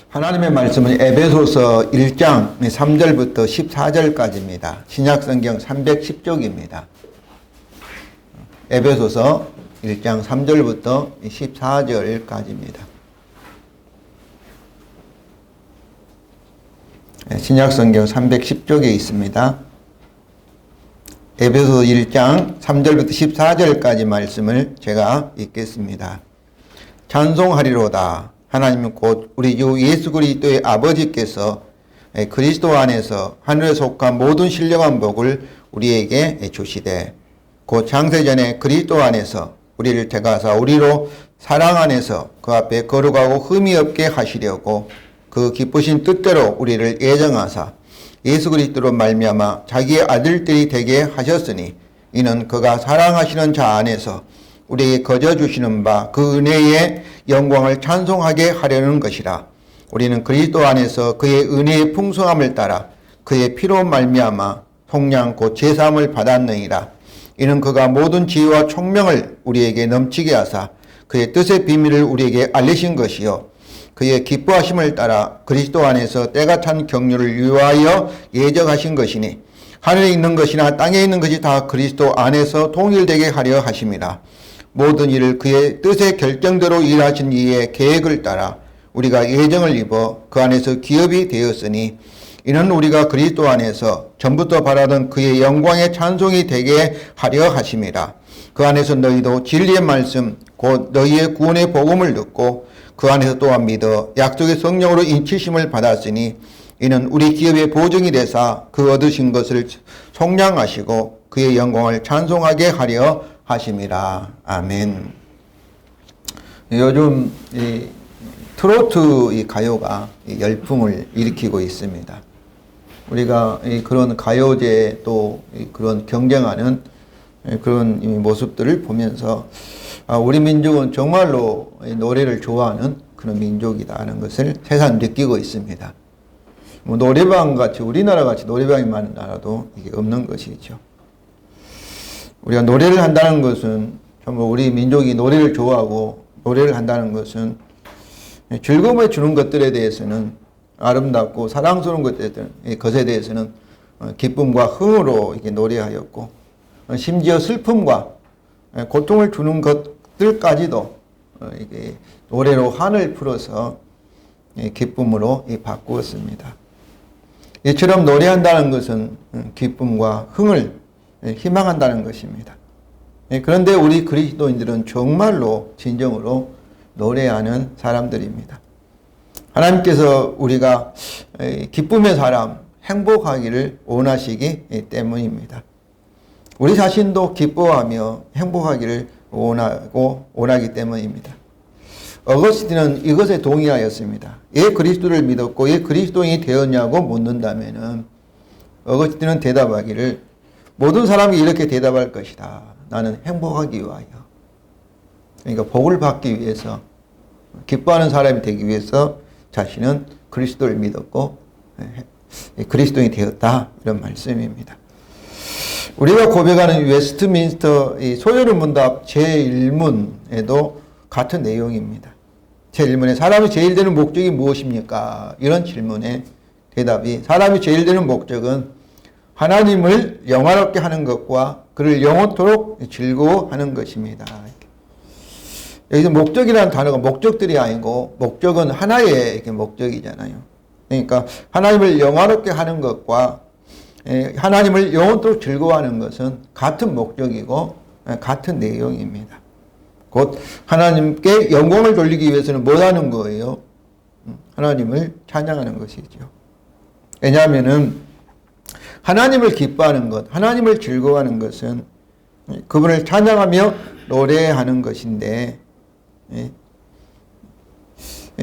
하나님의 말씀은 에베소서 1장 3절부터 14절까지입니다. 신약성경 310쪽입니다. 에베소서 1장 3절부터 14절까지입니다. 신약성경 310쪽에 있습니다. 에베소서 1장 3절부터 14절까지 말씀을 제가 읽겠습니다. 찬송하리로다. 하나님은 곧 우리 주 예수 그리스도의 아버지께서 그리스도 안에서 하늘에 속한 모든 신령한 복을 우리에게 주시되 곧 창세전에 그리스도 안에서 우리를 택하사 우리로 사랑 안에서 그 앞에 거룩하고 흠이 없게 하시려고 그 기쁘신 뜻대로 우리를 예정하사 예수 그리스도로 말미암아 자기의 아들들이 되게 하셨으니 이는 그가 사랑하시는 자 안에서 우리에게 거저 주시는 바 그 은혜의 영광을 찬송하게 하려는 것이라. 우리는 그리스도 안에서 그의 은혜의 풍성함을 따라 그의 피로 말미암아 속량 곧 제사함을 받았느니라. 이는 그가 모든 지혜와 총명을 우리에게 넘치게 하사 그의 뜻의 비밀을 우리에게 알리신 것이요 그의 기뻐하심을 따라 그리스도 안에서 때가 찬 경륜을 위하여 예정하신 것이니 하늘에 있는 것이나 땅에 있는 것이 다 그리스도 안에서 통일되게 하려 하심이라. 모든 일을 그의 뜻의 결정대로 일하신 이의 계획을 따라 우리가 예정을 입어 그 안에서 기업이 되었으니 이는 우리가 그리스도 안에서 전부터 바라던 그의 영광의 찬송이 되게 하려 하심이라. 그 안에서 너희도 진리의 말씀 곧 너희의 구원의 복음을 듣고 그 안에서 또한 믿어 약속의 성령으로 인치심을 받았으니 이는 우리 기업의 보증이 되사 그 얻으신 것을 속량하시고 그의 영광을 찬송하게 하려 하심이라. 아멘. 요즘 이 트로트 이 가요가 열풍을 일으키고 있습니다. 우리가 그런 가요제 또 그런 경쟁하는 그런 모습들을 보면서 우리 민족은 정말로 노래를 좋아하는 그런 민족이다라는 것을 새삼 느끼고 있습니다. 뭐 노래방 같이 우리나라 같이 노래방이 많은 나라도 이게 없는 것이죠. 우리가 노래를 한다는 것은 전부 우리 민족이 노래를 좋아하고 노래를 한다는 것은 즐거움을 주는 것들에 대해서는 아름답고 사랑스러운 것에 대해서는 기쁨과 흥으로 이렇게 노래하였고 심지어 슬픔과 고통을 주는 것들까지도 이게 노래로 한을 풀어서 기쁨으로 바꾸었습니다. 이처럼 노래한다는 것은 기쁨과 흥을 희망한다는 것입니다. 그런데 우리 그리스도인들은 정말로 진정으로 노래하는 사람들입니다. 하나님께서 우리가 기쁨의 사람, 행복하기를 원하시기 때문입니다. 우리 자신도 기뻐하며 행복하기를 원하기 때문입니다. 어거스틴은 이것에 동의하였습니다. 왜 그리스도를 믿었고 왜 그리스도인이 되었냐고 묻는다면 어거스틴은 대답하기를 모든 사람이 이렇게 대답할 것이다. 나는 행복하기 위하여. 그러니까 복을 받기 위해서 기뻐하는 사람이 되기 위해서 자신은 그리스도를 믿었고 그리스도인이 되었다. 이런 말씀입니다. 우리가 고백하는 웨스트민스터 소요리 문답 제1문에도 같은 내용입니다. 제1문에 사람이 제일 되는 목적이 무엇입니까? 이런 질문의 대답이 사람이 제일 되는 목적은 하나님을 영화롭게 하는 것과 그를 영원토록 즐거워하는 것입니다. 여기서 목적이라는 단어가 목적들이 아니고 목적은 하나의 목적이잖아요. 그러니까 하나님을 영화롭게 하는 것과 하나님을 영원토록 즐거워하는 것은 같은 목적이고 같은 내용입니다. 곧 하나님께 영광을 돌리기 위해서는 뭐 하는 거예요? 하나님을 찬양하는 것이죠. 왜냐하면은 하나님을 기뻐하는 것, 하나님을 즐거워하는 것은 그분을 찬양하며 노래하는 것인데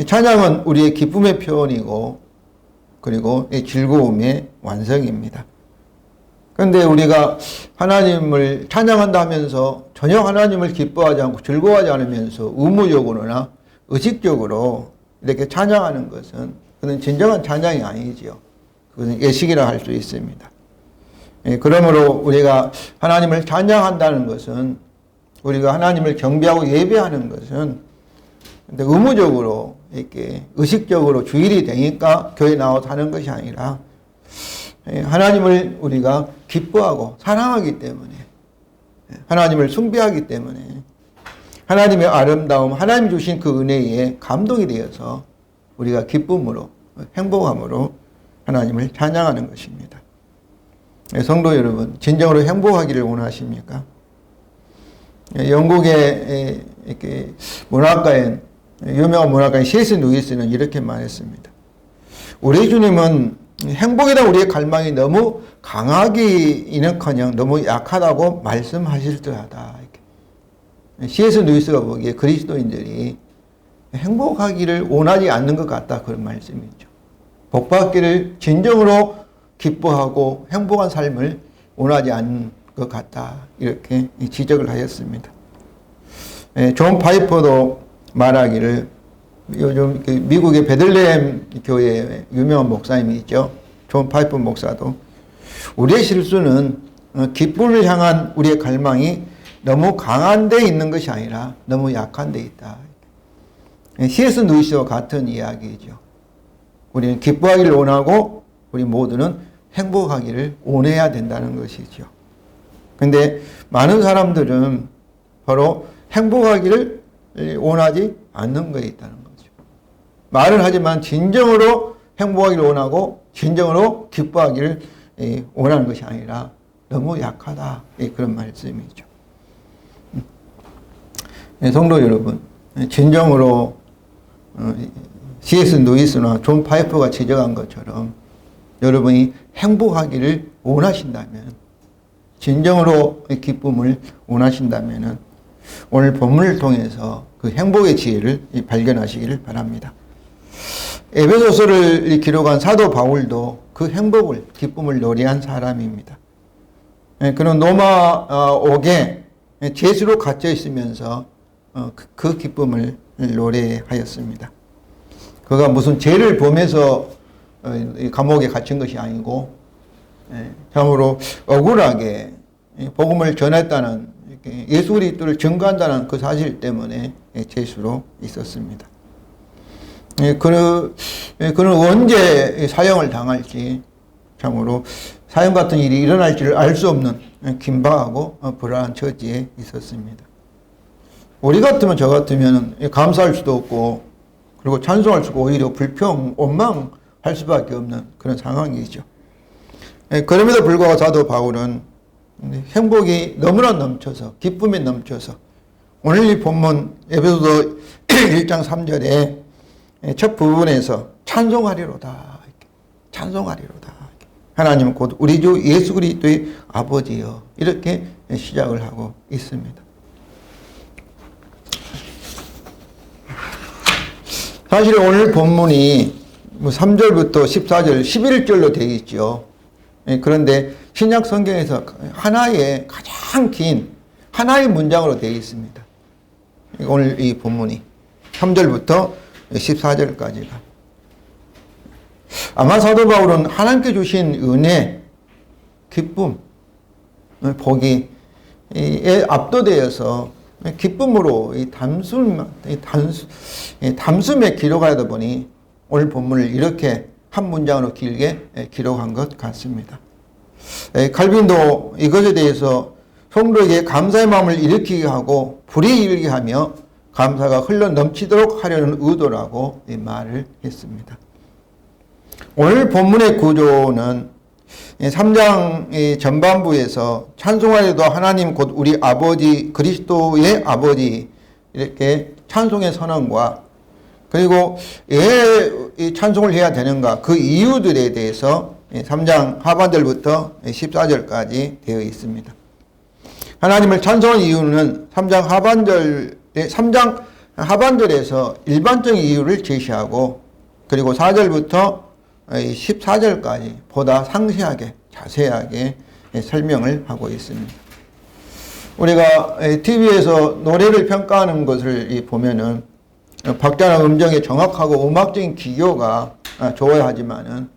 찬양은 우리의 기쁨의 표현이고 그리고 즐거움의 완성입니다. 그런데 우리가 하나님을 찬양한다 하면서 전혀 하나님을 기뻐하지 않고 즐거워하지 않으면서 의무적으로나 의식적으로 이렇게 찬양하는 것은 그건 진정한 찬양이 아니지요. 그것은 예식이라 할 수 있습니다. 그러므로 우리가 하나님을 찬양한다는 것은 우리가 하나님을 경배하고 예배하는 것은 근데 의무적으로 이렇게 의식적으로 주일이 되니까 교회 나와서 하는 것이 아니라 하나님을 우리가 기뻐하고 사랑하기 때문에, 하나님을 숭배하기 때문에, 하나님의 아름다움, 하나님 주신 그 은혜에 감동이 되어서 우리가 기쁨으로, 행복함으로 하나님을 찬양하는 것입니다. 성도 여러분, 진정으로 행복하기를 원하십니까? 영국의 이렇게 문학가인, 유명한 문학가인 C.S. 루이스는 이렇게 말했습니다. 우리 주님은 행복이란 우리의 갈망이 너무 강하기는커녕 너무 약하다고 말씀하실 듯하다. C.S. 루이스가 보기에 그리스도인들이 행복하기를 원하지 않는 것 같다, 그런 말씀이죠. 복받기를 진정으로 기뻐하고 행복한 삶을 원하지 않는 것 같다, 이렇게 지적을 하였습니다. 존 파이퍼도 말하기를, 요즘 미국의 베들레헴 교회의 유명한 목사님이 있죠. 존 파이퍼 목사도 우리의 실수는 기쁨을 향한 우리의 갈망이 너무 강한 데 있는 것이 아니라 너무 약한 데 있다. C.S. 루이스와 같은 이야기죠. 우리는 기뻐하기를 원하고 우리 모두는 행복하기를 원해야 된다는 것이죠. 근데 많은 사람들은 바로 행복하기를 원하지 않는 것에 있다는 거죠. 말은 하지만 진정으로 행복하기를 원하고 진정으로 기뻐하기를 원하는 것이 아니라 너무 약하다, 그런 말씀이죠. 성도 여러분, 진정으로 C.S. 루이스나 존 파이퍼가 지적한 것처럼 여러분이 행복하기를 원하신다면, 진정으로 기쁨을 원하신다면 오늘 본문을 통해서 그 행복의 지혜를 발견하시기를 바랍니다. 에베소서를 기록한 사도 바울도 그 행복을, 기쁨을 노래한 사람입니다. 그는 로마 옥에 죄수로 갇혀 있으면서 그 기쁨을 노래하였습니다. 그가 무슨 죄를 범해서 감옥에 갇힌 것이 아니고 참으로 억울하게 복음을 전했다는, 예수 그리스도를 증거한다는 그 사실 때문에 죄수로 있었습니다. 그는 언제 사형을 당할지, 참으로 사형 같은 일이 일어날지를 알 수 없는 긴박하고 불안한 처지에 있었습니다. 우리 같으면, 저 같으면 감사할 수도 없고, 그리고 찬송할 수가 오히려 불평, 원망할 수밖에 없는 그런 상황이죠. 그럼에도 불구하고 사도 바울은 행복이 너무나 넘쳐서, 기쁨이 넘쳐서 오늘 이 본문 에베소서 1장 3절에 첫 부분에서 찬송하리로다, 찬송하리로다, 하나님은 곧 우리 주 예수 그리스도의 아버지여, 이렇게 시작을 하고 있습니다. 사실 오늘 본문이 3절부터 14절, 11절로 되어 있죠. 그런데 신약 성경에서 하나의 가장 긴 하나의 문장으로 되어 있습니다. 오늘 이 본문이 3절부터 14절까지가. 아마 사도 바울은 하나님께 주신 은혜, 기쁨, 복이 압도되어서 기쁨으로 단숨에 기록하다 보니 오늘 본문을 이렇게 한 문장으로 길게 기록한 것 같습니다. 칼빈도 이것에 대해서 성도에게 감사의 마음을 일으키게 하고 불이 일게 하며 감사가 흘러 넘치도록 하려는 의도라고 말을 했습니다. 오늘 본문의 구조는 3장 전반부에서 찬송하리도 하나님 곧 우리 아버지 그리스도의 아버지, 이렇게 찬송의 선언과, 그리고 왜 찬송을 해야 되는가, 그 이유들에 대해서 3장 하반절부터 14절까지 되어 있습니다. 하나님을 찬송한 이유는 3장 하반절에서 일반적인 이유를 제시하고, 그리고 4절부터 14절까지 보다 상세하게, 자세하게 설명을 하고 있습니다. 우리가 TV에서 노래를 평가하는 것을 보면은 박자나 음정의 정확하고 음악적인 기교가 좋아야 하지만은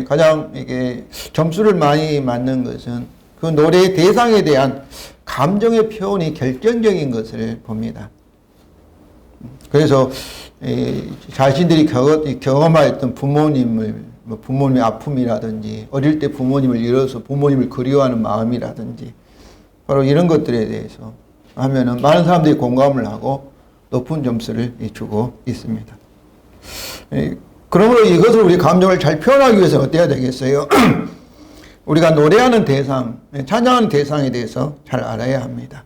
가장 이게 점수를 많이 맞는 것은 그 노래의 대상에 대한 감정의 표현이 결정적인 것을 봅니다. 그래서 자신들이 경험하였던 부모님의 아픔이라든지 어릴 때 부모님을 잃어서 부모님을 그리워하는 마음이라든지 바로 이런 것들에 대해서 하면은 많은 사람들이 공감을 하고 높은 점수를 주고 있습니다. 그러므로 이것을 우리 감정을 잘 표현하기 위해서 어때야 되겠어요? 우리가 노래하는 대상, 찬양하는 대상에 대해서 잘 알아야 합니다.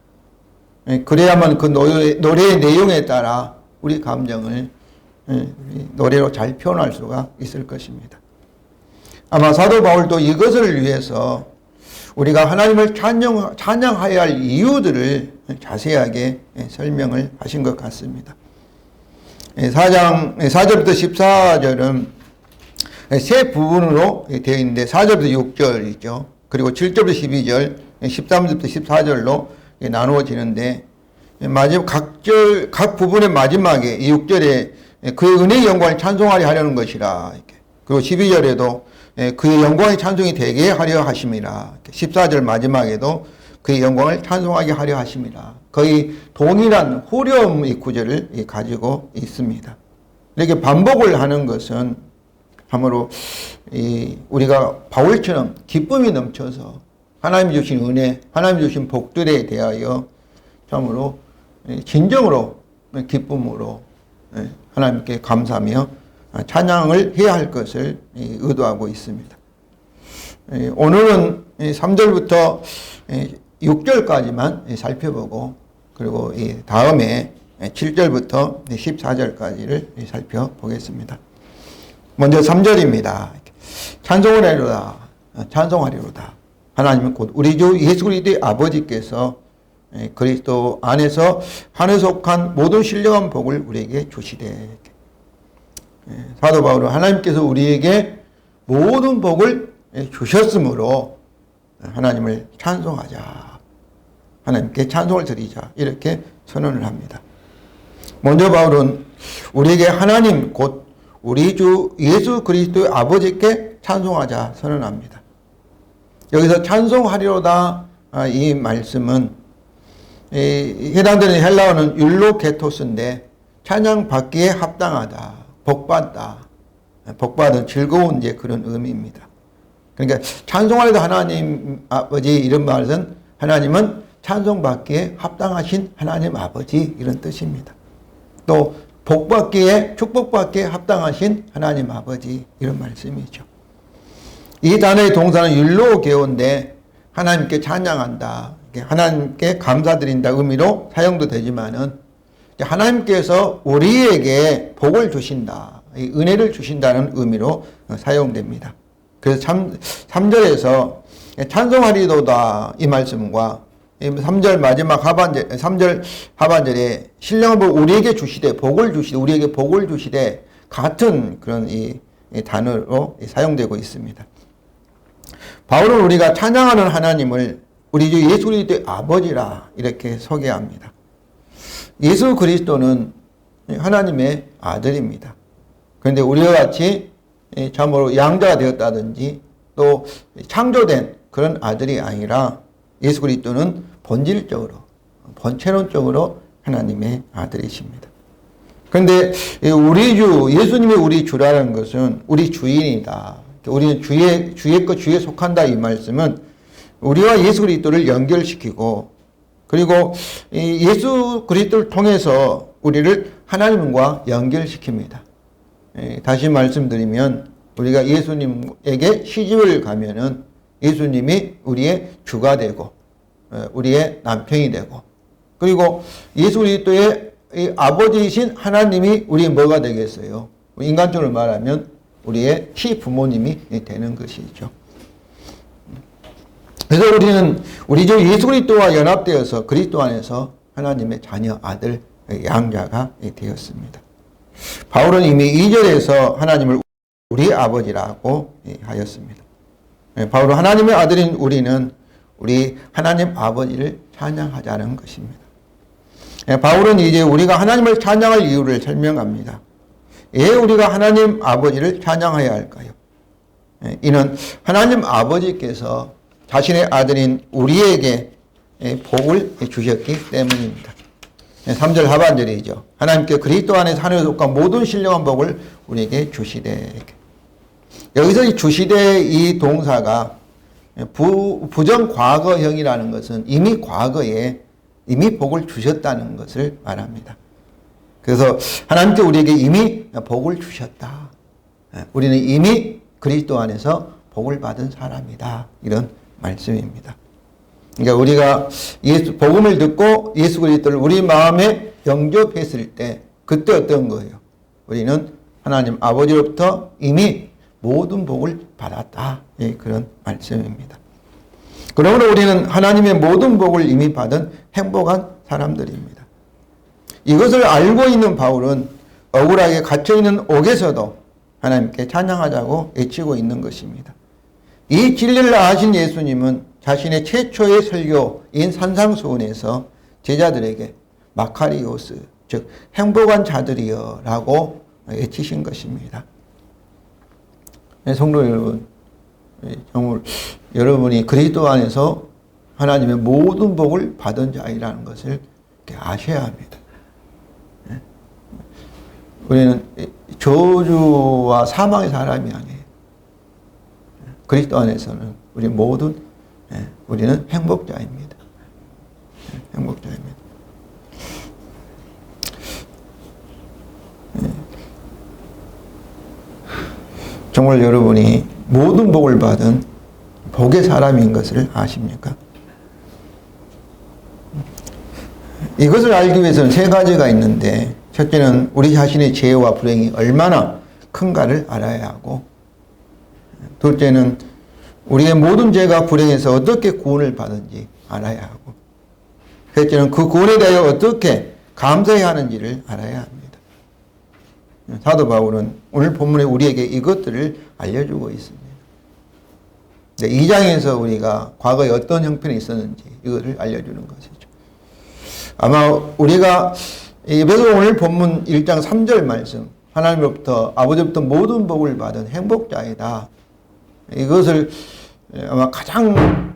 그래야만 그 노래의 내용에 따라 우리 감정을 노래로 잘 표현할 수가 있을 것입니다. 아마 사도 바울도 이것을 위해서 우리가 하나님을 찬양하여야 할 이유들을 자세하게 설명을 하신 것 같습니다. 4절부터 14절은 세 부분으로 되어 있는데 4절부터 6절이죠. 그리고 7절부터 12절, 13절부터 14절로 나누어지는데 마지막 각 부분의 마지막에 이 6절에 그의 은혜의 영광을 찬송하려 하려는 것이라. 그리고 12절에도 그의 영광의 찬송이 되게 하려 하심이라. 14절 마지막에도 그의 영광을 찬송하게 하려 하심이라. 거의 동일한 후렴의 구절을 가지고 있습니다. 이렇게 반복을 하는 것은 참으로 우리가 바울처럼 기쁨이 넘쳐서 하나님이 주신 은혜, 하나님이 주신 복들에 대하여 참으로 진정으로 기쁨으로 하나님께 감사하며 찬양을 해야 할 것을 의도하고 있습니다. 오늘은 3절부터 6절까지만 살펴보고 그리고 다음에 7절부터 14절까지를 살펴보겠습니다. 먼저 3절입니다. 찬송을 하리로다. 찬송하리로다. 하나님은 곧 우리 주 예수 그리스도의 아버지께서 그리스도 안에서 하늘에 속한 모든 신령한 복을 우리에게 주시되. 사도 바울은 하나님께서 우리에게 모든 복을 주셨으므로 하나님을 찬송하자. 하나님께 찬송을 드리자. 이렇게 선언을 합니다. 먼저 바울은 우리에게 하나님 곧 우리 주 예수 그리스도의 아버지께 찬송하자 선언합니다. 여기서 찬송하리로다 이 말씀은 해당되는 헬라어는 율로케토스인데 찬양받기에 합당하다, 복받다, 복받은 즐거운 그런 의미입니다. 그러니까 찬송하리로다 하나님 아버지 이런 말은 하나님은 찬송받기에 합당하신 하나님 아버지 이런 뜻입니다. 또 복받기에 축복받기에 합당하신 하나님 아버지 이런 말씀이죠. 이 단어의 동사는 율로게오인데 하나님께 찬양한다, 하나님께 감사드린다 의미로 사용도 되지만은 하나님께서 우리에게 복을 주신다, 은혜를 주신다는 의미로 사용됩니다. 그래서 3절에서 찬송하리로다 이 말씀과 3절 마지막 하반절, 3절 하반절에 신령한 복 우리에게 주시되 복을 주시되 우리에게 복을 주시되 같은 그런 이 단어로 사용되고 있습니다. 바울은 우리가 찬양하는 하나님을 우리 주 예수 그리스도의 아버지라 이렇게 소개합니다. 예수 그리스도는 하나님의 아들입니다. 그런데 우리와 같이 참으로 양자가 되었다든지 또 창조된 그런 아들이 아니라 예수 그리스도는 본질적으로, 본체론적으로 하나님의 아들이십니다. 그런데 우리 주, 예수님이 우리 주라는 것은 우리 주인이다. 우리는 주에 속한다 이 말씀은 우리와 예수 그리스도를 연결시키고 그리고 예수 그리스도를 통해서 우리를 하나님과 연결시킵니다. 다시 말씀드리면 우리가 예수님에게 시집을 가면은 예수님이 우리의 주가 되고 우리의 남편이 되고 그리고 예수 그리스도의 아버지이신 하나님이 우리의 뭐가 되겠어요? 인간적으로 말하면 우리의 시부모님이 되는 것이죠. 그래서 우리는 우리 주 예수 그리스도와 연합되어서 그리스도 안에서 하나님의 자녀, 아들, 양자가 되었습니다. 바울은 이미 2절에서 하나님을 우리 아버지라고 하였습니다. 바울은 하나님의 아들인 우리는 우리 하나님 아버지를 찬양하자는 것입니다. 바울은 이제 우리가 하나님을 찬양할 이유를 설명합니다. 왜 우리가 하나님 아버지를 찬양해야 할까요? 이는 하나님 아버지께서 자신의 아들인 우리에게 복을 주셨기 때문입니다. 3절 하반절이죠. 하나님께 그리스도 안에서 하늘에 속한 모든 신령한 복을 우리에게 주시되. 여기서 이 주시되 이 동사가 부정 과거형이라는 것은 이미 과거에 이미 복을 주셨다는 것을 말합니다. 그래서 하나님께 우리에게 이미 복을 주셨다. 우리는 이미 그리스도 안에서 복을 받은 사람이다. 이런 말씀입니다. 그러니까 우리가 복음을 듣고 예수 그리스도를 우리 마음에 영접했을 때 그때 어떤 거예요? 우리는 하나님 아버지로부터 이미 모든 복을 받았다. 그런 말씀입니다. 그러므로 우리는 하나님의 모든 복을 이미 받은 행복한 사람들입니다. 이것을 알고 있는 바울은 억울하게 갇혀있는 옥에서도 하나님께 찬양하자고 외치고 있는 것입니다. 이 진리를 아신 예수님은 자신의 최초의 설교인 산상수훈에서 제자들에게 마카리오스, 즉 행복한 자들이여 라고 외치신 것입니다. 성도 여러분, 정말 여러분이 그리스도 안에서 하나님의 모든 복을 받은 자이라는 것을 아셔야 합니다. 우리는 저주와 사망의 사람이 아니에요. 그리스도 안에서는 우리 모든 우리는 행복자입니다. 행복자입니다. 정말 여러분이 모든 복을 받은 복의 사람인 것을 아십니까? 이것을 알기 위해서는 세 가지가 있는데, 첫째는 우리 자신의 죄와 불행이 얼마나 큰가를 알아야 하고, 둘째는 우리의 모든 죄가 불행에서 어떻게 구원을 받은지 알아야 하고, 셋째는 그 구원에 대하여 어떻게 감사해야 하는지를 알아야 합니다. 사도 바울은 오늘 본문에 우리에게 이것들을 알려주고 있습니다. 2장에서 우리가 과거에 어떤 형편이 있었는지 이것을 알려주는 것이죠. 아마 우리가 에베소 오늘 본문 1장 3절 말씀, 하나님으로부터 아버지로부터 모든 복을 받은 행복자이다. 이것을 아마 가장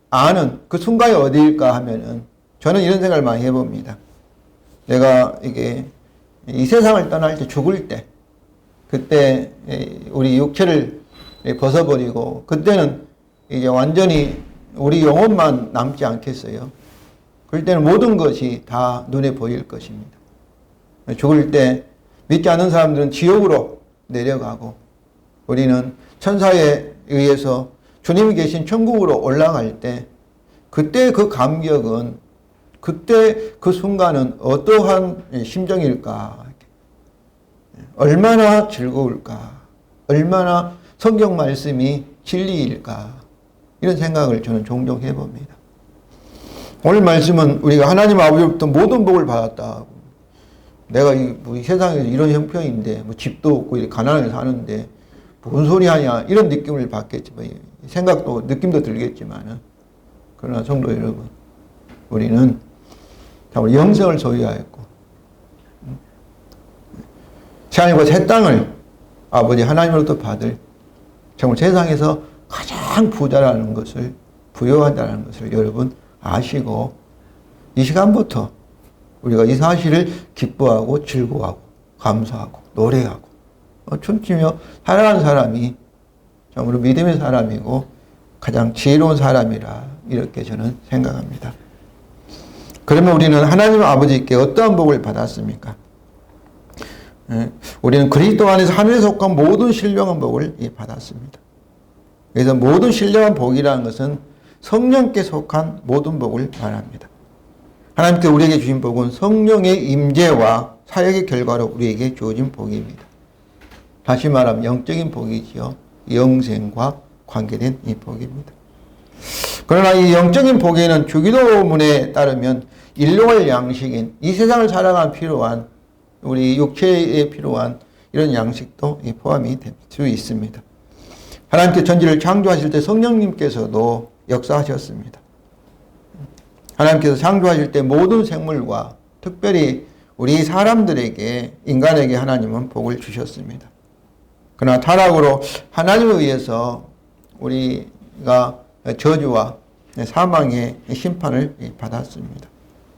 아는 그 순간이 어디일까 하면은 저는 이런 생각을 많이 해봅니다. 내가 이게 이 세상을 떠날 때, 죽을 때, 그때 우리 육체를 벗어버리고 그때는 이제 완전히 우리 영혼만 남지 않겠어요. 그럴 때는 모든 것이 다 눈에 보일 것입니다. 죽을 때 믿지 않는 사람들은 지옥으로 내려가고 우리는 천사에 의해서 주님이 계신 천국으로 올라갈 때 그때 그 감격은, 그때 그 순간은 어떠한 심정일까? 얼마나 즐거울까? 얼마나 성경 말씀이 진리일까? 이런 생각을 저는 종종 해봅니다. 오늘 말씀은 우리가 하나님 아버지로부터 모든 복을 받았다. 내가 이 세상에서 이런 형편인데, 집도 없고 가난하게 사는데 뭔 소리 하냐, 이런 느낌을 받겠지만, 생각도 느낌도 들겠지만은, 그러나 성도 여러분, 우리는 정말 영생을 소유하였고 새하늘과 새 땅을 아버지 하나님으로부터 받을 정말 세상에서 가장 부자라는 것을, 부유하다는 것을 여러분 아시고 이 시간부터 우리가 이 사실을 기뻐하고 즐거워하고 감사하고 노래하고 춤추며 살아가는 사람이 정말로 믿음의 사람이고 가장 지혜로운 사람이라 이렇게 저는 생각합니다. 그러면 우리는 하나님 아버지께 어떠한 복을 받았습니까? 우리는 그리스도 안에서 하늘에 속한 모든 신령한 복을 받았습니다. 그래서 모든 신령한 복이라는 것은 성령께 속한 모든 복을 말합니다. 하나님께 우리에게 주신 복은 성령의 임재와 사역의 결과로 우리에게 주어진 복입니다. 다시 말하면 영적인 복이지요. 영생과 관계된 이 복입니다. 그러나 이 영적인 복에는 주기도문에 따르면 일용할 양식인 이 세상을 살아가는 필요한, 우리 육체에 필요한 이런 양식도 포함이 될 수 있습니다. 하나님께 천지를 창조하실 때 성령님께서도 역사하셨습니다. 하나님께서 창조하실 때 모든 생물과 특별히 우리 사람들에게, 인간에게 하나님은 복을 주셨습니다. 그러나 타락으로 하나님에 의해서 우리가 저주와 사망의 심판을 받았습니다.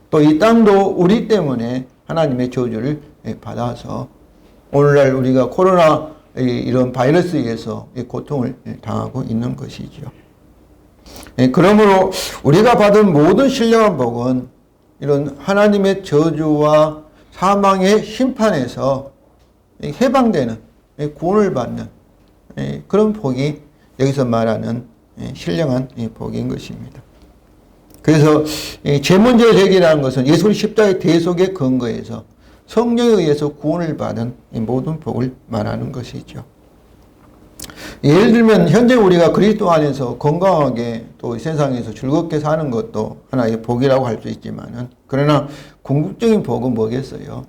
또 이 땅도 우리 때문에 하나님의 저주를 받아서 오늘날 우리가 코로나 이런 바이러스에 의해서 고통을 당하고 있는 것이죠. 그러므로 우리가 받은 모든 신령한 복은 이런 하나님의 저주와 사망의 심판에서 해방되는, 구원을 받는 그런 복이 여기서 말하는 신령한 복인 것입니다. 그래서 제문제 제기라는 것은 예수 십자가의 대속의 근거에서 성령에 의해서 구원을 받은 모든 복을 말하는 것이죠. 예를 들면 현재 우리가 그리스도 안에서 건강하게 또 세상에서 즐겁게 사는 것도 하나의 복이라고 할 수 있지만은, 그러나 궁극적인 복은 뭐겠어요?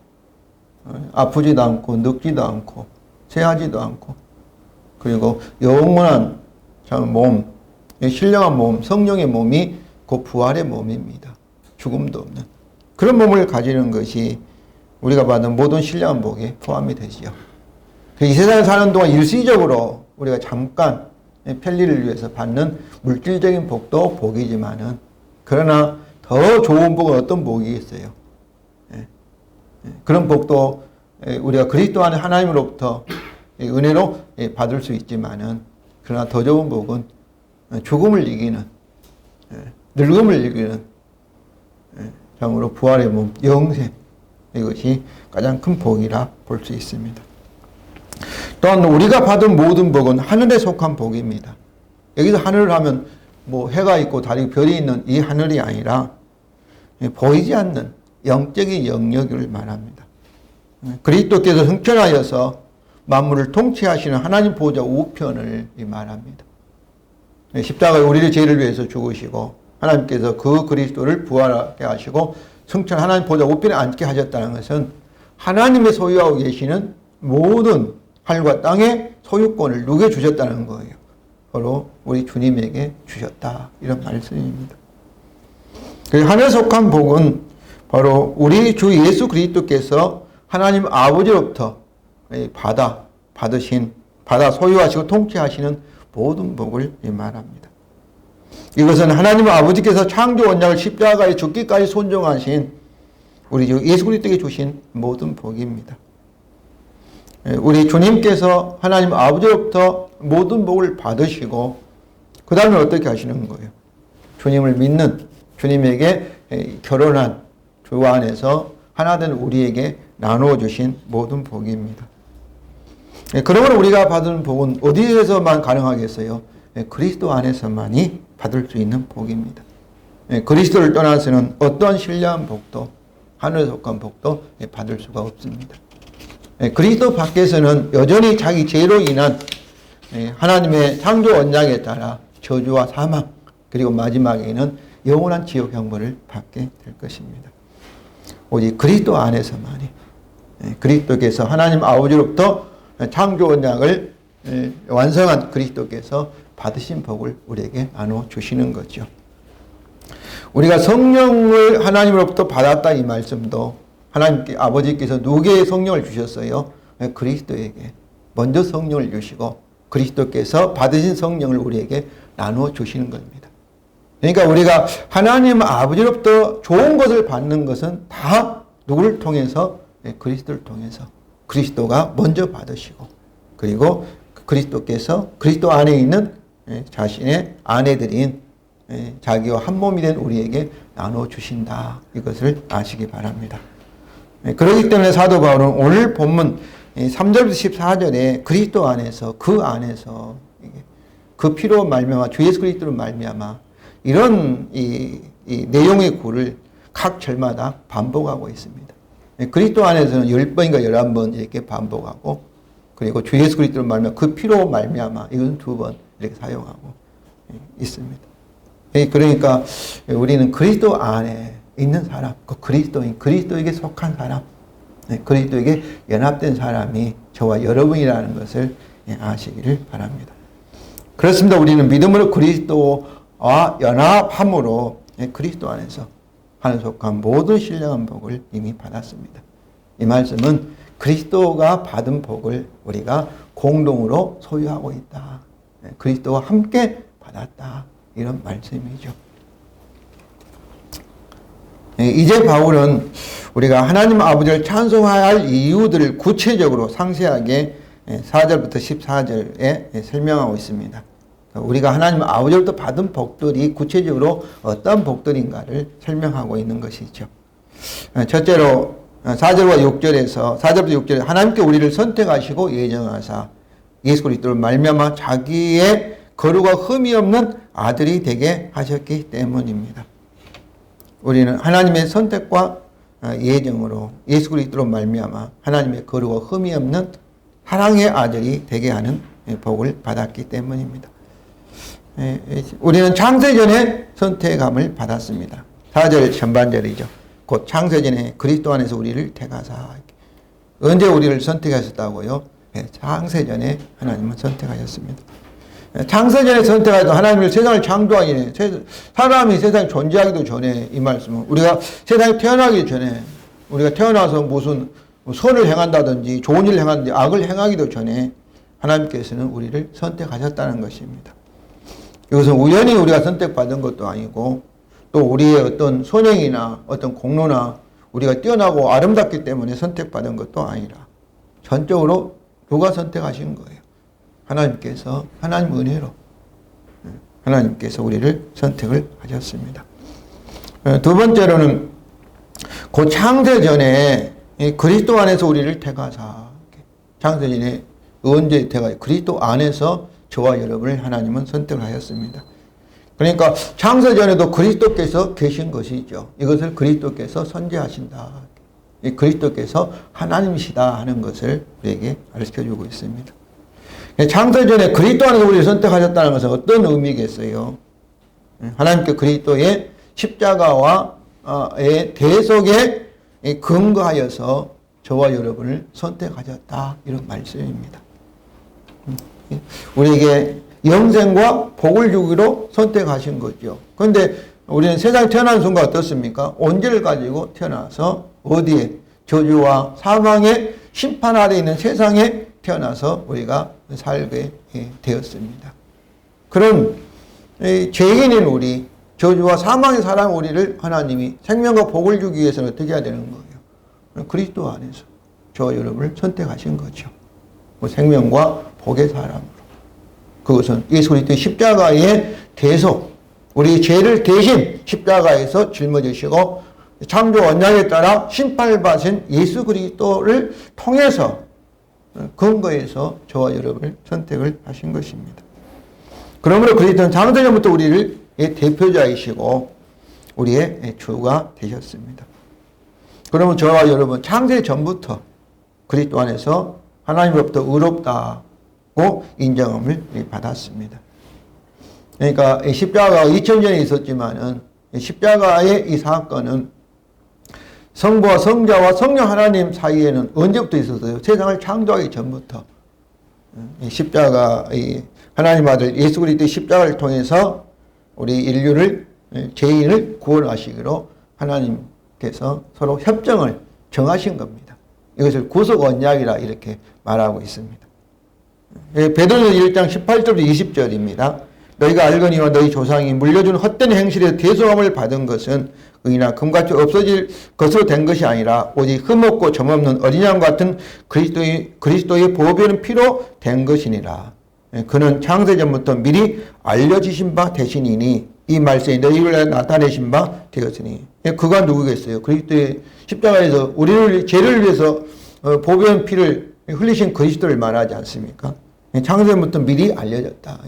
아프지도 않고 늙지도 않고 체하지도 않고, 그리고 영원한 몸, 신령한 몸, 성령의 몸이 곧 부활의 몸입니다. 죽음도 없는 그런 몸을 가지는 것이 우리가 받은 모든 신령한 복에 포함이 되지요. 이 세상에 사는 동안 일시적으로 우리가 잠깐 편리를 위해서 받는 물질적인 복도 복이지만은, 그러나 더 좋은 복은 어떤 복이 있어요? 그런 복도 우리가 그리스도 안에 하나님으로부터 은혜로 받을 수 있지만은, 그러나 더 좋은 복은 죽음을 이기는, 늙음을 이기는 참으로 부활의 몸, 영생, 이것이 가장 큰 복이라 볼 수 있습니다. 또한 우리가 받은 모든 복은 하늘에 속한 복입니다. 여기서 하늘을 하면 뭐 해가 있고 달이 별이 있는 이 하늘이 아니라 보이지 않는 영적인 영역을 말합니다. 그리스도께서 승천하여서 만물을 통치하시는 하나님 보좌 우편을 말합니다. 십자가에 우리의 죄를 위해서 죽으시고 하나님께서 그 그리스도를 부활하게 하시고 승천 하나님 보좌 우편에 앉게 하셨다는 것은 하나님의 소유하고 계시는 모든 하늘과 땅의 소유권을 누구에게 주셨다는 거예요. 바로 우리 주님에게 주셨다, 이런 말씀입니다. 하늘에 속한 복은 바로 우리 주 예수 그리스도께서 하나님 아버지로부터 받아 소유하시고 통치하시는 모든 복을 말합니다. 이것은 하나님 아버지께서 창조 원작을 십자가에 죽기까지 순종하신 우리 주 예수 그리스도에게 주신 모든 복입니다. 우리 주님께서 하나님 아버지로부터 모든 복을 받으시고 그 다음에 어떻게 하시는 거예요? 주님을 믿는, 주님에게 결혼한 주 안에서 하나된 우리에게 나누어 주신 모든 복입니다. 그러므로 우리가 받은 복은 어디에서만 가능하겠어요? 그리스도 안에서만이 받을 수 있는 복입니다. 그리스도를 떠나서는 어떠한 신령한 복도, 하늘에 속한 복도 받을 수가 없습니다. 그리스도 밖에서는 여전히 자기 죄로 인한 하나님의 창조 원작에 따라 저주와 사망, 그리고 마지막에는 영원한 지옥 형벌을 받게 될 것입니다. 오직 그리스도 안에서만이, 그리스도께서 하나님 아버지로부터 창조 원작을 완성한 그리스도께서 받으신 복을 우리에게 나누어 주시는 거죠. 우리가 성령을 하나님으로부터 받았다, 이 말씀도 하나님께 아버지께서 누구에게 성령을 주셨어요? 그리스도에게 먼저 성령을 주시고 그리스도께서 받으신 성령을 우리에게 나누어 주시는 겁니다. 그러니까 우리가 하나님 아버지로부터 좋은 것을 받는 것은 다 누구를 통해서? 그리스도를 통해서. 그리스도가 먼저 받으시고, 그리고 그리스도께서 그리스도 안에 있는 자신의 아내들인 자기와 한 몸이 된 우리에게 나누어 주신다, 이것을 아시기 바랍니다. 그렇기 때문에 사도 바울은 오늘 본문 3절부터 14절에 그리스도 안에서, 그 안에서 그 피로 말미암아, 주 예수 그리스도로 말미암아, 이런 이 내용의 구를 각 절마다 반복하고 있습니다. 그리스도 안에서는 10번인가 11번 이렇게 반복하고, 그리고 주 예수 그리스도로 말미암아, 그 피로 말미암아, 이것은 2번 이렇게 사용하고 있습니다. 그러니까 우리는 그리스도 안에 있는 사람, 그 그리스도인, 그리스도에게 속한 사람, 그리스도에게 연합된 사람이 저와 여러분이라는 것을 아시기를 바랍니다. 그렇습니다. 우리는 믿음으로 그리스도와 연합함으로 그리스도 안에서 하늘 속한 모든 신령한 복을 이미 받았습니다. 이 말씀은 그리스도가 받은 복을 우리가 공동으로 소유하고 있다, 그리스도와 함께 받았다, 이런 말씀이죠. 이제 바울은 우리가 하나님 아버지를 찬송해야 할 이유들을 구체적으로 상세하게 4절부터 14절에 설명하고 있습니다. 우리가 하나님 아버지로부터 받은 복들이 구체적으로 어떤 복들인가를 설명하고 있는 것이죠. 첫째로 4절과 6절에서 4절부터 6절에 하나님께 우리를 선택하시고 예정하사 예수 그리스도를 말미암아 자기의 거룩과 흠이 없는 아들이 되게 하셨기 때문입니다. 우리는 하나님의 선택과 예정으로 예수 그리스도로 말미암아 하나님의 거룩과 흠이 없는 사랑의 아들이 되게 하는 복을 받았기 때문입니다. 우리는 창세전에 선택함을 받았습니다. 4절 전반절이죠. 곧 창세전에 그리스도 안에서 우리를 택하사. 언제 우리를 선택하셨다고요? 창세전에 하나님은 선택하셨습니다. 창세전에 선택하셔서 하나님을 세상을 창조하기 전에, 사람이 세상에 존재하기도 전에, 이 말씀은 우리가 세상에 태어나기 전에, 우리가 태어나서 무슨 선을 행한다든지 좋은 일을 행하든지 악을 행하기도 전에 하나님께서는 우리를 선택하셨다는 것입니다. 이것은 우연히 우리가 선택받은 것도 아니고 또 우리의 어떤 선행이나 어떤 공로나 우리가 뛰어나고 아름답기 때문에 선택받은 것도 아니라 전적으로 누가 선택하신 거예요? 하나님께서, 하나님 은혜로 하나님께서 우리를 선택을 하셨습니다. 두 번째로는 그 창세전에 그리스도 안에서 우리를 택하사. 창세전에 언제 택하여? 그리스도 안에서 저와 여러분을 하나님은 선택을 하셨습니다. 그러니까 창세전에도 그리스도께서 계신 것이죠. 이것을 그리스도께서 선재하신다. 그리스도께서 하나님이시다 하는 것을 우리에게 가르쳐주고 있습니다. 창세전에 그리스도 안에서 우리를 선택하셨다는 것은 어떤 의미겠어요? 하나님께 그리스도의 십자가와의 대속에 근거하여서 저와 여러분을 선택하셨다 이런 말씀입니다. 우리에게 영생과 복을 주기로 선택하신 거죠. 그런데 우리는 세상에 태어난 순간 어떻습니까? 온죄를 가지고 태어나서 어디에? 저주와 사망의 심판 아래 있는 세상에 태어나서 우리가 살게 되었습니다. 그런 죄인인 우리, 저주와 사망의 사람 우리를 하나님이 생명과 복을 주기 위해서는 어떻게 해야 되는 거예요? 그리스도 안에서 저와 여러분을 선택하신 거죠. 생명과 복의 사람으로. 그것은 예수 그리스도의 십자가의 대속, 우리 죄를 대신 십자가에서 짊어지시고 창조 언약에 따라 심판을 받으신 예수 그리스도를 통해서 근거해서 저와 여러분을 선택을 하신 것입니다. 그러므로 그리스도는 창세전부터 우리를 대표자이시고 우리의 주가 되셨습니다. 그러면 저와 여러분 창세전부터 그리스도 안에서 하나님으로부터 의롭다고 인정함을 받았습니다. 그러니까 십자가가 2000년에 있었지만은 십자가의 이 사건은 성부와 성자와 성령 하나님 사이에는 언제부터 있었어요? 세상을 창조하기 전부터. 십자가, 하나님 아들 예수 그리스도의 십자가를 통해서 우리 인류를, 죄인을 구원하시기로 하나님께서 서로 협정을 정하신 겁니다. 이것을 구속 언약이라 이렇게 말하고 있습니다. 베드로전서 1장 18절부터 20절입니다. 너희가 알거니와 너희 조상이 물려준 헛된 행실에 대속함을 받은 것은 의나 금같이 없어질 것으로 된 것이 아니라 오직 흠없고 점없는 어린 양 같은 그리스도의 보배는 피로 된 것이니라. 그는 창세전부터 미리 알려지신 바 되시니니 이 말씀이 너희를 나타내신 바 되었으니. 그가 누구겠어요? 그리스도의 십자가에서 우리를 죄를 위해서 보배는 피를 흘리신 그리스도를 말하지 않습니까? 창세전부터 미리 알려졌다.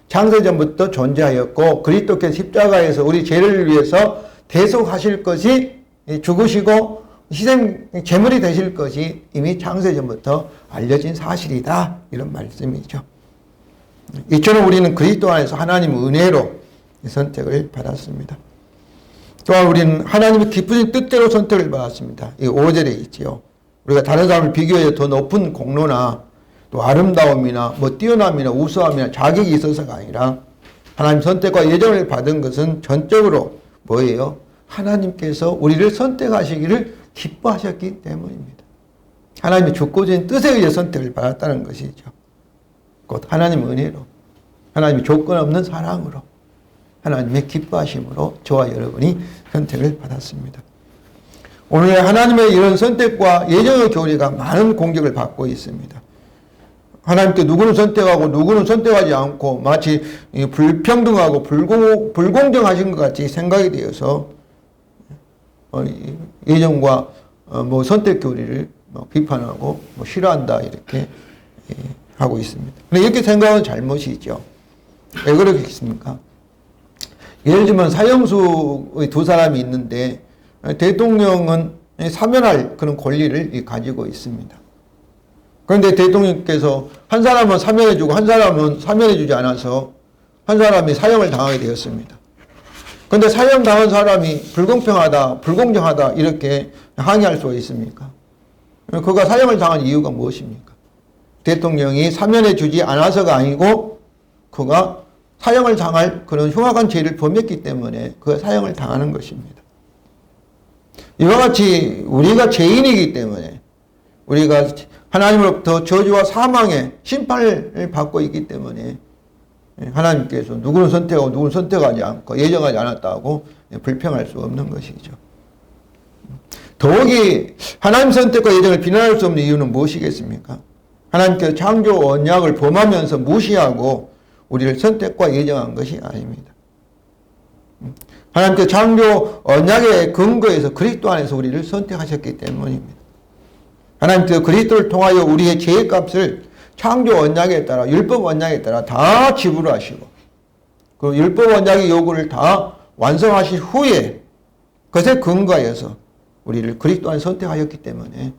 창세전부터 존재하였고 그리스도께서 십자가에서 우리 죄를 위해서 대속하실 것이 죽으시고 희생 제물이 되실 것이 이미 창세전부터 알려진 사실이다. 이런 말씀이죠. 이처럼 우리는 그리스도 안에서 하나님 은혜로 선택을 받았습니다. 또한 우리는 하나님의 기쁘신 뜻대로 선택을 받았습니다. 이 5절에 있지요. 우리가 다른 사람을 비교해 더 높은 공로나 또 아름다움이나 뛰어남이나 우수함이나 자격이 있어서가 아니라 하나님 선택과 예정을 받은 것은 전적으로 뭐예요? 하나님께서 우리를 선택하시기를 기뻐하셨기 때문입니다. 하나님의 주권적인 뜻에 의해 선택을 받았다는 것이죠. 곧 하나님 은혜로, 하나님의 조건 없는 사랑으로, 하나님의 기뻐하심으로 저와 여러분이 선택을 받았습니다. 오늘 하나님의 이런 선택과 예정의 교리가 많은 공격을 받고 있습니다. 하나님께 누구는 선택하고 누구는 선택하지 않고 마치 불평등하고 불공정하신 것 같이 생각이 되어서 예정과 선택 교리를 비판하고 싫어한다 이렇게 하고 있습니다. 근데 이렇게 생각하는 잘못이죠. 왜 그러겠습니까? 예를 들면 사형수의 두 사람이 있는데 대통령은 사면할 그런 권리를 가지고 있습니다. 그런데 대통령께서 한 사람은 사면해주고 한 사람은 사면해주지 않아서 한 사람이 사형을 당하게 되었습니다. 그런데 사형 당한 사람이 불공평하다, 불공정하다 이렇게 항의할 수가 있습니까? 그가 사형을 당한 이유가 무엇입니까? 대통령이 사면해주지 않아서가 아니고 그가 사형을 당할 그런 흉악한 죄를 범했기 때문에 그 사형을 당하는 것입니다. 이와 같이 우리가 죄인이기 때문에 우리가 하나님으로부터 저주와 사망의 심판을 받고 있기 때문에 하나님께서 누구는 선택하고 누구는 선택하지 않고 예정하지 않았다고 불평할 수 없는 것이죠. 더욱이 하나님 선택과 예정을 비난할 수 없는 이유는 무엇이겠습니까? 하나님께서 창조 언약을 범하면서 무시하고 우리를 선택과 예정한 것이 아닙니다. 하나님께서 창조 언약의 근거에서 그리스도 안에서 우리를 선택하셨기 때문입니다. 하나님께서 그리스도를 통하여 우리의 죄의 값을 창조 언약에 따라 율법 언약에 따라 다 지불하시고 그 율법 언약의 요구를 다 완성하신 후에 그것에 근거하여서 우리를 그리스도 안에 선택하셨기 때문에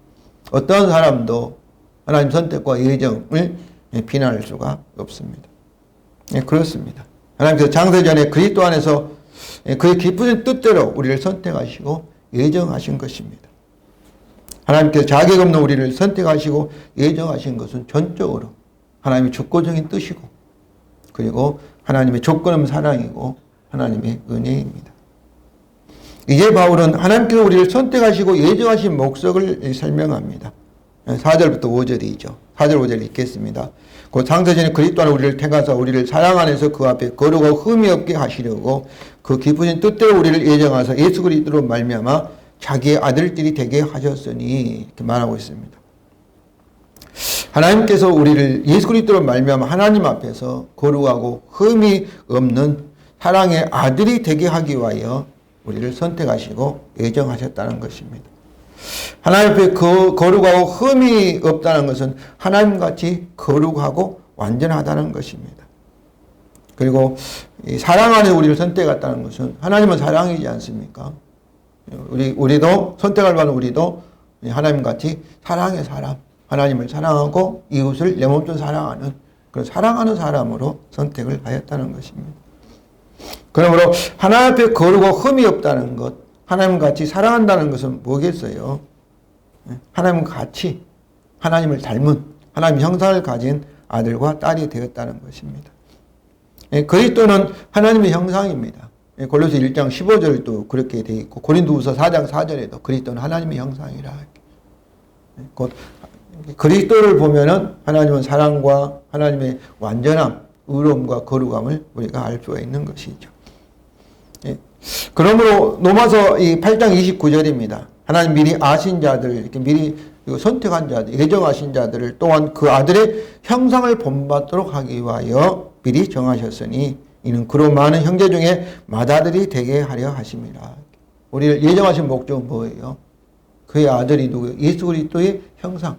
어떤 사람도 하나님 선택과 예정을 비난할 수가 없습니다. 그렇습니다. 하나님께서 창세전에 그리스도 안에서 그의 깊은 뜻대로 우리를 선택하시고 예정하신 것입니다. 하나님께서 자격 없는 우리를 선택하시고 예정하신 것은 전적으로 하나님의 주권적인 뜻이고 그리고 하나님의 조건 없는 사랑이고 하나님의 은혜입니다. 이제 바울은 하나님께서 우리를 선택하시고 예정하신 목적을 설명합니다. 4절부터 5절이죠. 4절 5절 읽겠습니다. 그 창세전에 그리스도 안에 우리를 택하사 우리를 사랑 안에서 그 앞에 거룩하고 흠이 없게 하시려고 그 기쁘신 뜻대로 우리를 예정하사 예수 그리스도로 말미암아 자기의 아들들이 되게 하셨으니 이렇게 말하고 있습니다. 하나님께서 우리를 예수 그리스도로 말미암아 하나님 앞에서 거룩하고 흠이 없는 사랑의 아들이 되게 하기 위하여 우리를 선택하시고 예정하셨다는 것입니다. 하나님 앞에 거룩하고 흠이 없다는 것은 하나님같이 거룩하고 완전하다는 것입니다. 그리고 사랑 안에 우리를 선택했다는 것은 하나님은 사랑이지 않습니까? 우리도 선택할 바는 우리도 하나님같이 사랑의 사람, 하나님을 사랑하고 이웃을 내 몸처럼 사랑하는 그런 사랑하는 사람으로 선택을 하였다는 것입니다. 그러므로 하나님 앞에 거룩하고 흠이 없다는 것, 하나님같이 사랑한다는 것은 뭐겠어요? 하나님같이 하나님을 닮은 하나님 형상을 가진 아들과 딸이 되었다는 것입니다. 그리스도는 하나님의 형상입니다. 골로새 1장 15절도 그렇게 되어 있고 고린도후서 4장 4절에도 그리스도는 하나님의 형상이라. 곧 그리스도를 보면은 하나님은 사랑과 하나님의 완전함, 의로움과 거룩함을 우리가 알 수가 있는 것이죠. 그러므로 로마서 이 8장 29절입니다. 하나님 미리 아신 자들, 이렇게 미리 선택한 자들, 예정하신 자들을 또한 그 아들의 형상을 본받도록 하기 위하여 미리 정하셨으니 이는 그로 많은 형제 중에 맏아들이 되게 하려 하심이라. 우리를 예정하신 목적은 뭐예요? 그의 아들이 누구예요? 예수 그리스도의 형상,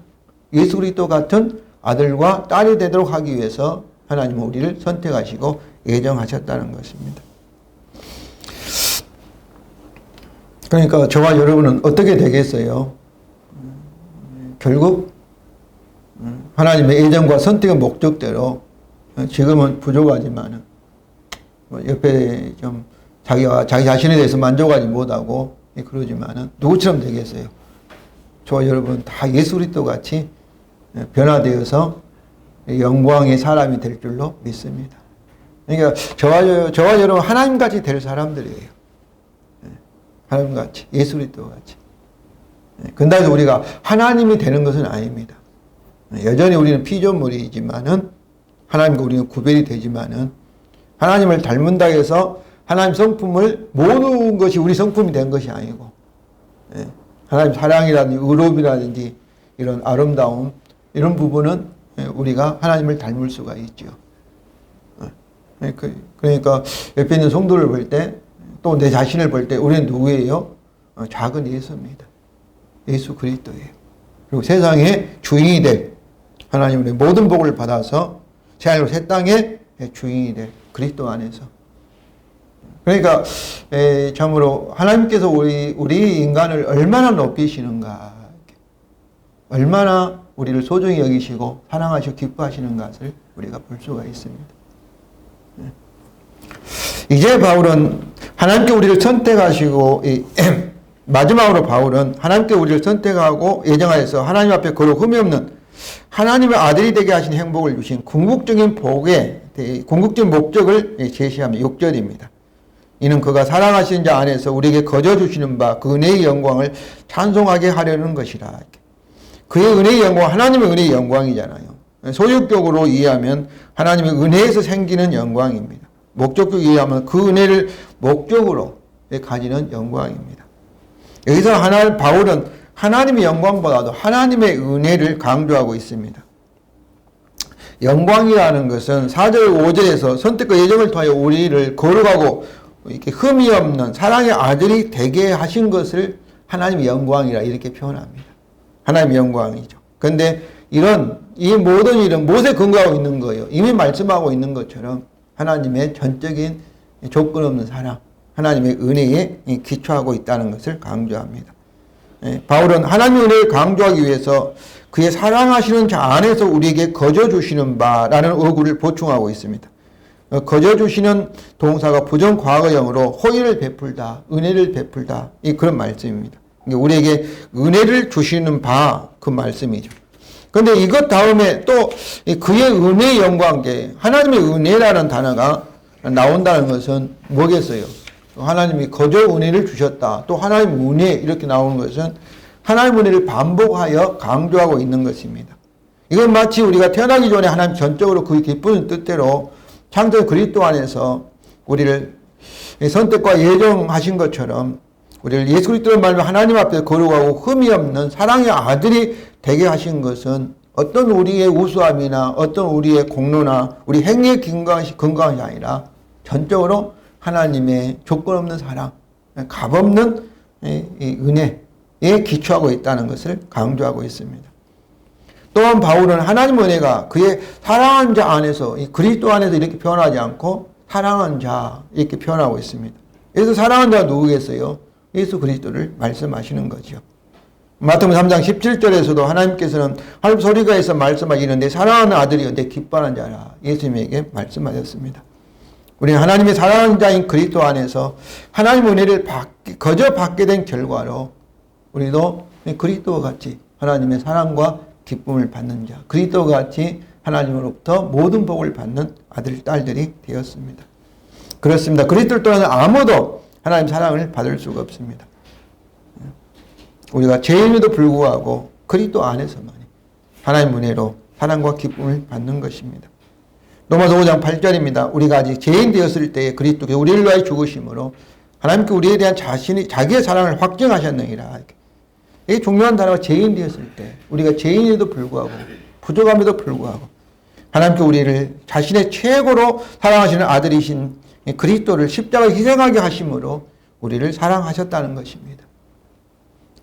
예수 그리스도 같은 아들과 딸이 되도록 하기 위해서 하나님은 우리를 선택하시고 예정하셨다는 것입니다. 그러니까 저와 여러분은 어떻게 되겠어요? 결국 하나님의 예정과 선택의 목적대로 지금은 부족하지만 옆에 좀 자기 자신에 대해서 만족하지 못하고 그러지만은 누구처럼 되겠어요? 저와 여러분 다 예수 그리스도 같이 변화되어서 영광의 사람이 될 줄로 믿습니다. 그러니까 저와 여러분 하나님 같이 될 사람들이에요. 하나님 같이, 예수 그리스도 같이. 근데 우리가 하나님이 되는 것은 아닙니다. 여전히 우리는 피조물이지만은 하나님과 우리는 구별이 되지만은 하나님을 닮는다 해서 하나님 성품을 모든 것이 우리 성품이 된 것이 아니고 하나님 사랑이라든지 의롭이라든지 이런 아름다움, 이런 부분은 우리가 하나님을 닮을 수가 있죠. 그러니까 옆에 있는 성도를 볼 때, 또 내 자신을 볼 때 우리는 누구예요? 작은 예수입니다. 예수 그리스도예요. 그리고 세상의 주인이 될, 하나님의 모든 복을 받아서 새하늘로 새 땅의 주인이 될 그리스도 안에서. 그러니까 참으로 하나님께서 우리 인간을 얼마나 높이시는가, 얼마나 우리를 소중히 여기시고 사랑하시고 기뻐하시는 것을 우리가 볼 수가 있습니다. 이제 바울은 하나님께 우리를 선택하시고, 마지막으로 바울은 하나님께 우리를 선택하고 예정하여서 하나님 앞에 거룩 흠이 없는 하나님의 아들이 되게 하신 행복을 주신 궁극적인 복의 궁극적인 목적을 제시합니다. 6절입니다. 이는 그가 사랑하시는 자 안에서 우리에게 거저 주시는 바 그 은혜의 영광을 찬송하게 하려는 것이라. 그의 은혜의 영광, 하나님의 은혜의 영광이잖아요. 소유격으로 이해하면 하나님의 은혜에서 생기는 영광입니다. 목적적으로 이해하면 그 은혜를 목적으로 가지는 영광입니다. 여기서 바울은 하나님의 영광보다도 하나님의 은혜를 강조하고 있습니다. 영광이라는 것은 4절, 5절에서 선택과 예정을 통하여 우리를 거룩하고 이렇게 흠이 없는 사랑의 아들이 되게 하신 것을 하나님의 영광이라 이렇게 표현합니다. 하나님의 영광이죠. 그런데 이 모든 일은 무엇에 근거하고 있는 거예요? 이미 말씀하고 있는 것처럼 하나님의 전적인 조건 없는 사랑, 하나님의 은혜에 기초하고 있다는 것을 강조합니다. 바울은 하나님의 은혜를 강조하기 위해서 그의 사랑하시는 자 안에서 우리에게 거저 주시는 바라는 어구를 보충하고 있습니다. 거저 주시는 동사가 부정 과거형으로 호의를 베풀다, 은혜를 베풀다, 그런 말씀입니다. 우리에게 은혜를 주시는 바, 그 말씀이죠. 그런데 이것 다음에 또 그의 은혜의 영광, 하나님의 은혜라는 단어가 나온다는 것은 뭐겠어요? 하나님이 거저 은혜를 주셨다, 또 하나님 은혜 이렇게 나오는 것은 하나님 은혜를 반복하여 강조하고 있는 것입니다. 이건 마치 우리가 태어나기 전에 하나님 전적으로 그 기쁜 뜻대로 창조 그리스도 안에서 우리를 선택과 예정하신 것처럼 우리를 예수 그리스도의 말로 하나님 앞에 거룩하고 흠이 없는 사랑의 아들이 되게 하신 것은 어떤 우리의 우수함이나 어떤 우리의 공로나 우리 행위에 근거한 게 아니라 전적으로 하나님의 조건 없는 사랑, 값없는 은혜에 기초하고 있다는 것을 강조하고 있습니다. 또한 바울은 하나님 은혜가 그의 사랑하는 자 안에서, 그리스도 안에서 이렇게 표현하지 않고 사랑하는 자 이렇게 표현하고 있습니다. 그래서 사랑하는 자가 누구겠어요? 예수 그리스도를 말씀하시는 거죠. 마태복음 3장 17절에서도 하나님께서는 하늘 소리가 해서 말씀하시는 내 사랑하는 아들이여 내 기뻐하는 자라 예수님에게 말씀하셨습니다. 우리는 하나님의 사랑하는 자인 그리스도 안에서 하나님 은혜를 거저 받게 된 결과로 우리도 그리스도와 같이 하나님의 사랑과 기쁨을 받는 자, 그리스도와 같이 하나님으로부터 모든 복을 받는 아들, 딸들이 되었습니다. 그렇습니다. 그리스도를 떠나서 아무도 하나님 사랑을 받을 수가 없습니다. 우리가 죄인에도 불구하고 그리스도 안에서만 하나님 은혜로 사랑과 기쁨을 받는 것입니다. 로마서 5장 8절입니다. 우리가 아직 죄인 되었을 때에 그리스도께서 우리를 위하여 죽으심으로 하나님께 우리에 대한 자기의 사랑을 확증하셨느니라. 이게 중요한 단어가 죄인 되었을 때, 우리가 죄인에도 불구하고 부족함에도 불구하고 하나님께 우리를 자신의 최고로 사랑하시는 아들이신 그리스도를 십자가에 희생하게 하심으로 우리를 사랑하셨다는 것입니다.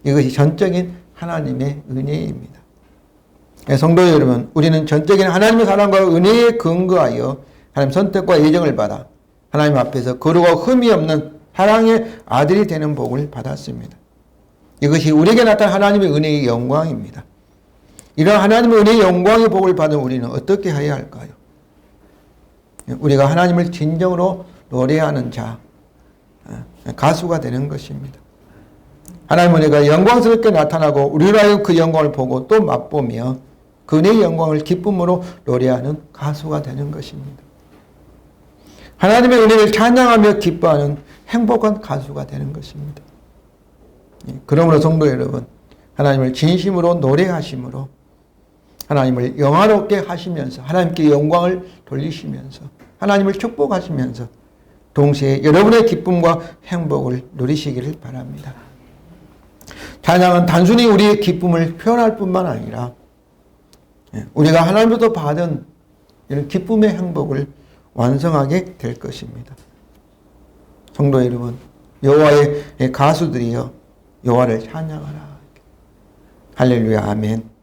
이것이 전적인 하나님의 은혜입니다. 성도 여러분, 우리는 전적인 하나님의 사랑과 은혜에 근거하여 하나님 선택과 예정을 받아 하나님 앞에서 거룩하고 흠이 없는 사랑의 아들이 되는 복을 받았습니다. 이것이 우리에게 나타난 하나님의 은혜의 영광입니다. 이런 하나님의 은혜의 영광의 복을 받은 우리는 어떻게 해야 할까요? 우리가 하나님을 진정으로 노래하는 자, 가수가 되는 것입니다. 하나님의 은혜가 영광스럽게 나타나고 우리로 하여금 그 영광을 보고 또 맛보며 그 은혜의 영광을 기쁨으로 노래하는 가수가 되는 것입니다. 하나님의 은혜를 찬양하며 기뻐하는 행복한 가수가 되는 것입니다. 그러므로 성도 여러분, 하나님을 진심으로 노래하심으로 하나님을 영화롭게 하시면서 하나님께 영광을 돌리시면서 하나님을 축복하시면서 동시에 여러분의 기쁨과 행복을 누리시기를 바랍니다. 찬양은 단순히 우리의 기쁨을 표현할 뿐만 아니라 우리가 하나님으로부터 받은 이런 기쁨의 행복을 완성하게 될 것입니다. 성도 여러분, 여호와의 가수들이여 여호와를 찬양하라. 할렐루야, 아멘.